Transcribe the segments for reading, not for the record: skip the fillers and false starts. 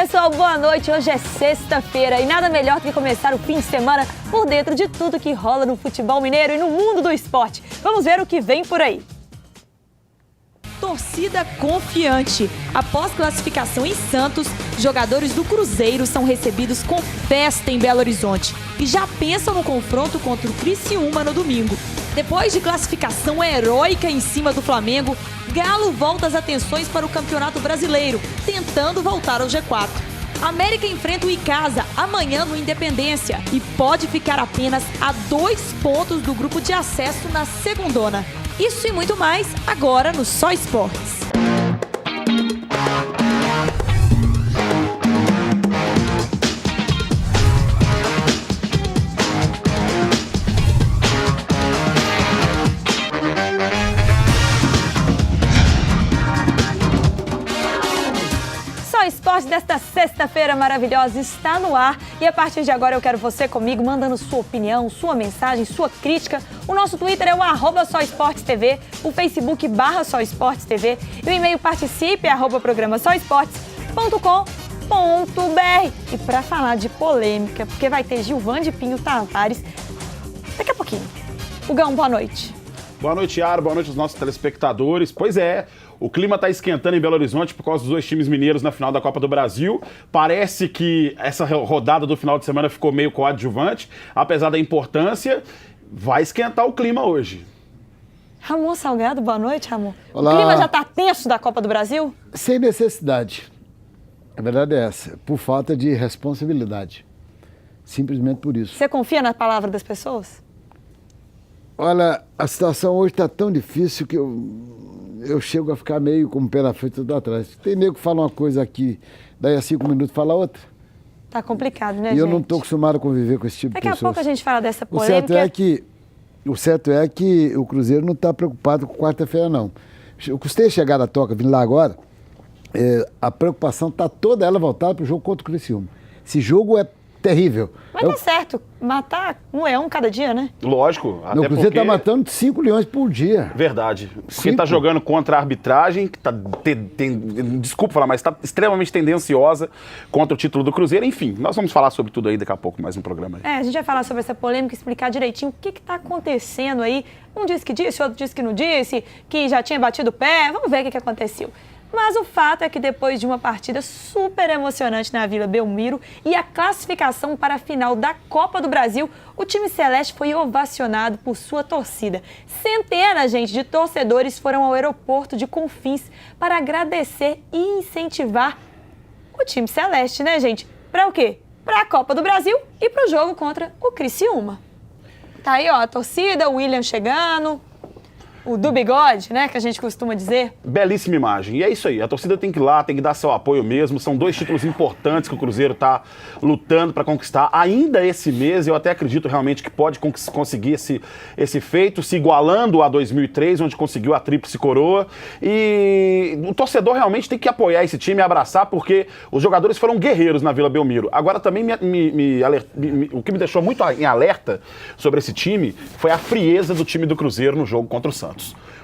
Pessoal, boa noite. Hoje é sexta-feira e nada melhor do que começar o fim de semana por dentro de tudo que rola no futebol mineiro e no mundo do esporte. Vamos ver o que vem por aí. Torcida confiante. Após classificação em Santos, jogadores do Cruzeiro são recebidos com festa em Belo Horizonte e já pensam no confronto contra o Criciúma no domingo. Depois de classificação heróica em cima do Flamengo, Galo volta as atenções para o Campeonato Brasileiro, tentando voltar ao G4. América enfrenta o Icasa amanhã no Independência e pode ficar apenas a 2 pontos do grupo de acesso na segundona. Isso e muito mais agora no Só Esportes. Esporte desta sexta-feira maravilhosa está no ar e a partir de agora eu quero você comigo mandando sua opinião, sua mensagem, sua crítica. O nosso Twitter é o @SóEsportesTV, o Facebook /SóEsportesTV e o e-mail participe @programasoesportes.com.br. E para falar de polêmica, porque vai ter Gilvande Pinho Tavares daqui a pouquinho. Hugão, boa noite. Boa noite, Yara. Boa noite aos nossos telespectadores. Pois é, o clima está esquentando em Belo Horizonte por causa dos 2 times mineiros na final da Copa do Brasil. Parece que essa rodada do final de semana ficou meio coadjuvante, apesar da importância. Vai esquentar o clima hoje. Ramon Salgado, boa noite, Ramon. Olá. O clima já está tenso da Copa do Brasil? Sem necessidade. A verdade é essa, por falta de responsabilidade. Simplesmente por isso. Você confia na palavra das pessoas? Olha, a situação hoje está tão difícil que eu chego a ficar meio com o pé na frente e tudo atrás. Tem nego que fala uma coisa aqui, daí a 5 minutos fala outra. Tá complicado, né, E gente? eu não estou acostumado a conviver com esse tipo de pessoas. Daqui a pouco a gente fala dessa O polêmica. certo é que o Cruzeiro não está preocupado com quarta-feira, não. Eu custei chegar da toca, vim lá agora, a preocupação está toda ela voltada para o jogo contra o Criciúma. Esse jogo é terrível. Mas tá certo, matar um leão cada dia, né? Lógico. Até O Cruzeiro está matando 5 leões por dia. Verdade. Quem tá jogando contra a arbitragem, que tá, desculpa falar, mas está extremamente tendenciosa contra o título do Cruzeiro. Enfim, nós vamos falar sobre tudo aí daqui a pouco, mais um programa aí. A gente vai falar sobre essa polêmica, explicar direitinho o que está acontecendo aí. Um disse que disse, outro disse que não disse, que já tinha batido o pé. Vamos ver o que aconteceu. Mas o fato é que depois de uma partida super emocionante na Vila Belmiro e a classificação para a final da Copa do Brasil, o time celeste foi ovacionado por sua torcida. Centenas, de torcedores foram ao aeroporto de Confins para agradecer e incentivar o time celeste, né, gente? Para o quê? Para a Copa do Brasil e para o jogo contra o Criciúma. Tá aí, ó, a torcida, o William chegando... O do bigode, né, que a gente costuma dizer. Belíssima imagem. E é isso aí, a torcida tem que ir lá, tem que dar seu apoio mesmo. São 2 títulos importantes que o Cruzeiro está lutando para conquistar. Ainda esse mês, eu até acredito realmente que pode conseguir esse feito, se igualando a 2003, onde conseguiu a tríplice coroa. E o torcedor realmente tem que apoiar esse time e abraçar, porque os jogadores foram guerreiros na Vila Belmiro. Agora também o que me deixou muito em alerta sobre esse time foi a frieza do time do Cruzeiro no jogo contra o Santos.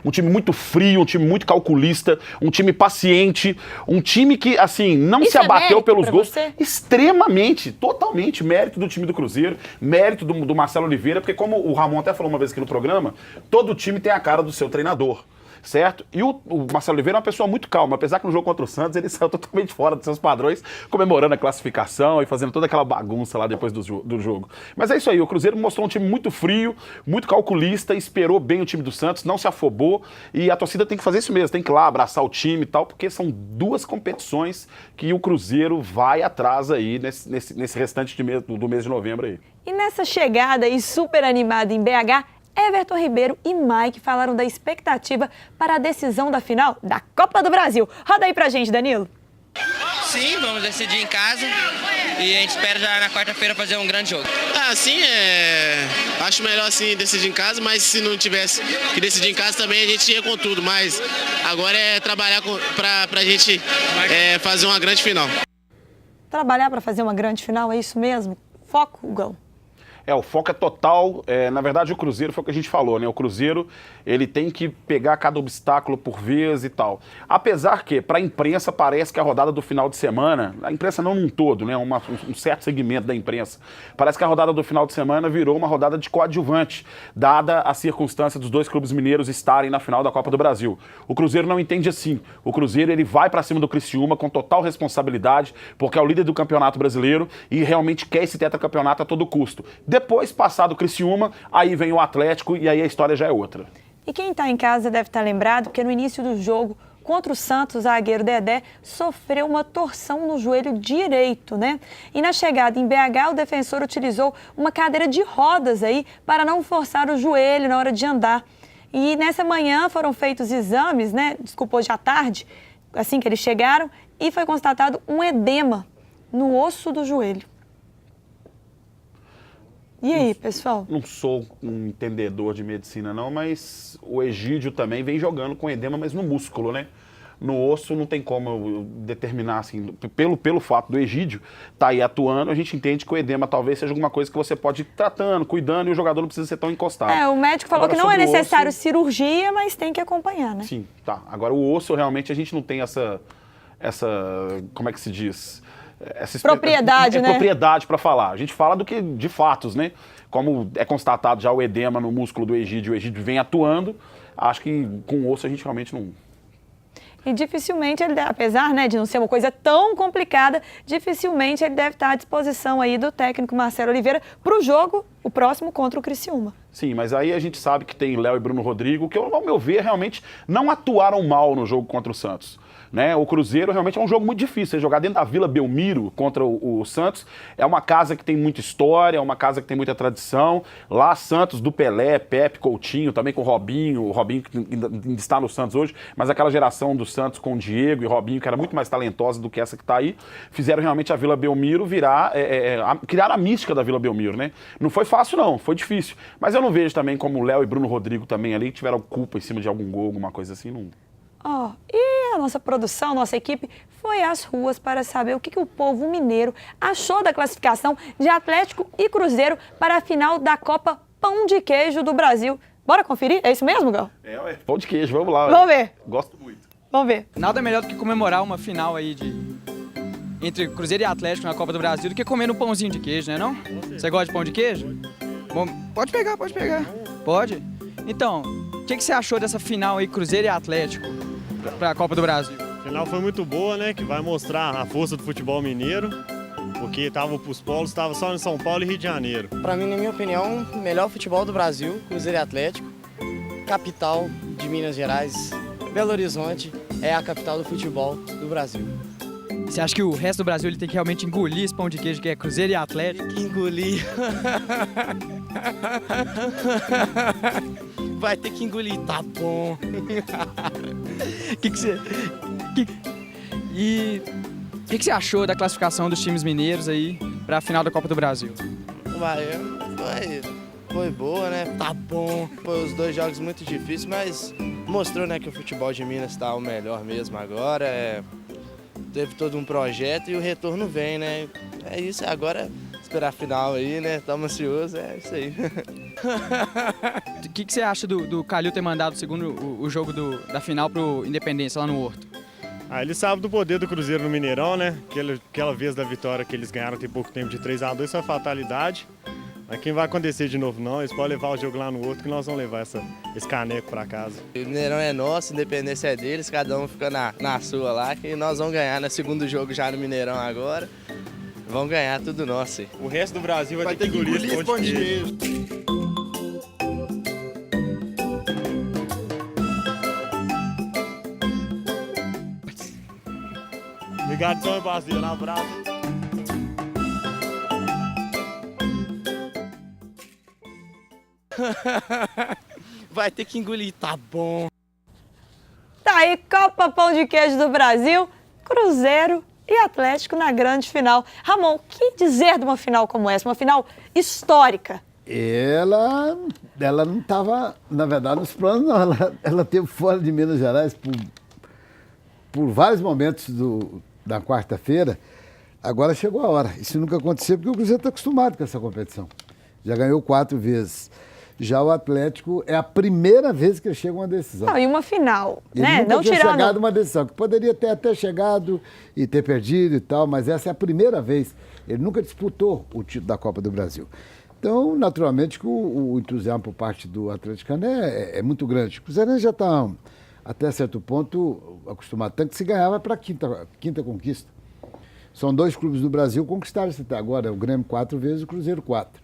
Um time muito frio, um time muito calculista, um time paciente, um time que, assim, não se abateu pelos gols. Você? Extremamente, totalmente mérito do time do Cruzeiro, mérito do Marcelo Oliveira, porque como o Ramon até falou uma vez aqui no programa, todo time tem a cara do seu treinador. Certo? E o Marcelo Oliveira é uma pessoa muito calma, apesar que no jogo contra o Santos ele saiu totalmente fora dos seus padrões, comemorando a classificação e fazendo toda aquela bagunça lá depois do jogo. Mas é isso aí, o Cruzeiro mostrou um time muito frio, muito calculista, esperou bem o time do Santos, não se afobou e a torcida tem que fazer isso mesmo, tem que ir lá abraçar o time e tal, porque são 2 competições que o Cruzeiro vai atrás aí nesse restante do mês de novembro aí. E nessa chegada aí super animada em BH, Everton Ribeiro e Mike falaram da expectativa para a decisão da final da Copa do Brasil. Roda aí pra gente, Danilo. Sim, vamos decidir em casa e a gente espera já na quarta-feira fazer um grande jogo. Acho melhor assim decidir em casa, mas se não tivesse que decidir em casa também a gente ia com tudo, mas agora é trabalhar pra gente fazer uma grande final. Trabalhar para fazer uma grande final, é isso mesmo? Foco, Hugão. O foco é total. Na verdade, o Cruzeiro foi o que a gente falou, né? O Cruzeiro, ele tem que pegar cada obstáculo por vez e tal. Apesar que, para a imprensa, parece que a rodada do final de semana, a imprensa não num todo, né? Um certo segmento da imprensa, parece que a rodada do final de semana virou uma rodada de coadjuvante, dada a circunstância dos dois clubes mineiros estarem na final da Copa do Brasil. O Cruzeiro não entende assim. O Cruzeiro, ele vai para cima do Criciúma com total responsabilidade, porque é o líder do Campeonato Brasileiro e realmente quer esse tetracampeonato a todo custo. Depois, passado o Criciúma, aí vem o Atlético e aí a história já é outra. E quem está em casa deve estar lembrado que no início do jogo, contra o Santos, o zagueiro Dedé sofreu uma torção no joelho direito, né? E na chegada em BH, o defensor utilizou uma cadeira de rodas aí para não forçar o joelho na hora de andar. E nessa manhã foram feitos exames, né? Desculpa, hoje à tarde, assim que eles chegaram, e foi constatado um edema no osso do joelho. E aí, pessoal? Não sou um entendedor de medicina, não, mas o Egídio também vem jogando com edema, mas no músculo, né? No osso não tem como eu determinar, assim, pelo fato do Egídio estar aí atuando, a gente entende que o edema talvez seja alguma coisa que você pode ir tratando, cuidando, e o jogador não precisa ser tão encostado. O médico falou Agora, que não é necessário osso, cirurgia, mas tem que acompanhar, né? Sim, tá. Agora o osso, realmente, a gente não tem essa como é que se diz? Propriedade, né? Propriedade para falar. A gente fala do que de fatos, né? Como é constatado já o edema no músculo do Egídio, o Egídio vem atuando, acho que com o osso a gente realmente não... E dificilmente ele, apesar, né, de não ser uma coisa tão complicada, dificilmente ele deve estar à disposição aí do técnico Marcelo Oliveira para o jogo, o próximo contra o Criciúma. Sim, mas aí a gente sabe que tem Léo e Bruno Rodrigo, que ao meu ver realmente não atuaram mal no jogo contra o Santos. Né? O Cruzeiro realmente é um jogo muito difícil. Você jogar dentro da Vila Belmiro contra o Santos é uma casa que tem muita história, é uma casa que tem muita tradição. Lá, Santos do Pelé, Pepe, Coutinho, também com o Robinho que ainda está no Santos hoje, mas aquela geração do Santos com o Diego e Robinho, que era muito mais talentosa do que essa que está aí, fizeram realmente a Vila Belmiro virar, criar a mística da Vila Belmiro, né? Não foi fácil não, foi difícil. Mas eu não vejo também como o Léo e Bruno Rodrigo também ali tiveram culpa em cima de algum gol, alguma coisa assim, não... E a nossa produção, nossa equipe foi às ruas para saber o que o povo mineiro achou da classificação de Atlético e Cruzeiro para a final da Copa Pão de Queijo do Brasil. Bora conferir? É isso mesmo, Gal? Pão de queijo, vamos lá. Vamos ver. Gosto muito. Vamos ver. Nada melhor do que comemorar uma final aí entre Cruzeiro e Atlético na Copa do Brasil do que comer um pãozinho de queijo, né não? Você gosta de pão de queijo? Bom, pode pegar. Pode? Então, o que você achou dessa final aí, Cruzeiro e Atlético, para a Copa do Brasil? A final foi muito boa, né? Que vai mostrar a força do futebol mineiro, porque os polos estavam só em São Paulo e Rio de Janeiro. Para mim, na minha opinião, o melhor futebol do Brasil, Cruzeiro e Atlético, capital de Minas Gerais, Belo Horizonte é a capital do futebol do Brasil. Você acha que o resto do Brasil ele tem que realmente engolir esse pão de queijo que é Cruzeiro e Atlético? Tem que engolir. Vai ter que engolir, tá bom. O que você achou da classificação dos times mineiros aí para a final da Copa do Brasil? Foi boa, né? Tá bom. Foi os dois jogos muito difíceis, mas mostrou, né, que o futebol de Minas está o melhor mesmo agora. Teve todo um projeto e o retorno vem, né? É isso, agora esperar a final aí, né? Estamos ansiosos, é isso aí. O que você acha do Calil ter mandado o jogo da final pro Independência lá no Horto? Ele sabe do poder do Cruzeiro no Mineirão, né? Aquela vez da vitória que eles ganharam tem pouco tempo de 3-2 foi uma fatalidade. Mas quem vai acontecer de novo não, eles podem levar o jogo lá no Horto que nós vamos levar esse caneco para casa. O Mineirão é nosso, a Independência é deles, cada um fica na sua lá, que nós vamos ganhar no segundo jogo já no Mineirão agora. Vamos ganhar tudo nosso. O resto do Brasil vai ter que engolir esse pão de queijo. Obrigado, São Basil, um abraço. Vai ter que engolir, tá bom. Tá aí, Copa Pão de Queijo do Brasil, Cruzeiro e Atlético na grande final. Ramon, o que dizer de uma final como essa? Uma final histórica. Ela não estava, na verdade, nos planos, não. Ela teve fora de Minas Gerais por vários momentos da quarta-feira. Agora chegou a hora. Isso nunca aconteceu porque o Cruzeiro está acostumado com essa competição. Já ganhou 4 vezes. Já o Atlético é a primeira vez que ele chega a uma decisão. Não, e uma final, Ele né? nunca Não tinha tirando. chegado a uma decisão, que poderia ter até chegado e ter perdido e tal, mas essa é a primeira vez. Ele nunca disputou o título da Copa do Brasil. Então, naturalmente, que o entusiasmo por parte do atleticano é muito grande. O Cruzeiro já está, até certo ponto, acostumado. Tanto que se ganhava para a quinta conquista. São 2 clubes do Brasil conquistaram isso até agora. O Grêmio 4 vezes e o Cruzeiro 4.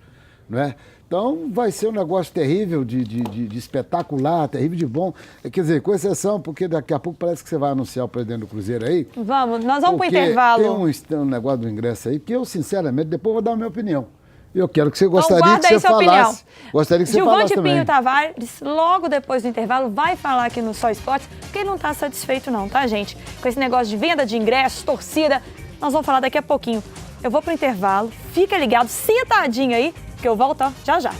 Não é? Então, vai ser um negócio terrível, de espetacular, terrível de bom. Quer dizer, com exceção, porque daqui a pouco parece que você vai anunciar o presidente do Cruzeiro aí. Vamos, nós vamos para o porque intervalo. Tem um negócio do ingresso aí, que eu, sinceramente, depois vou dar a minha opinião. Eu quero que você gostaria guarda que você aí sua falasse. opinião. Gostaria que você falasse Gilvante também. Pinho Tavares, logo depois do intervalo, vai falar aqui no Só Esportes, porque ele não está satisfeito não, tá, gente? Com esse negócio de venda de ingressos, torcida, nós vamos falar daqui a pouquinho. Eu vou pro intervalo, fica ligado, sentadinho aí, que eu volto ó, já já.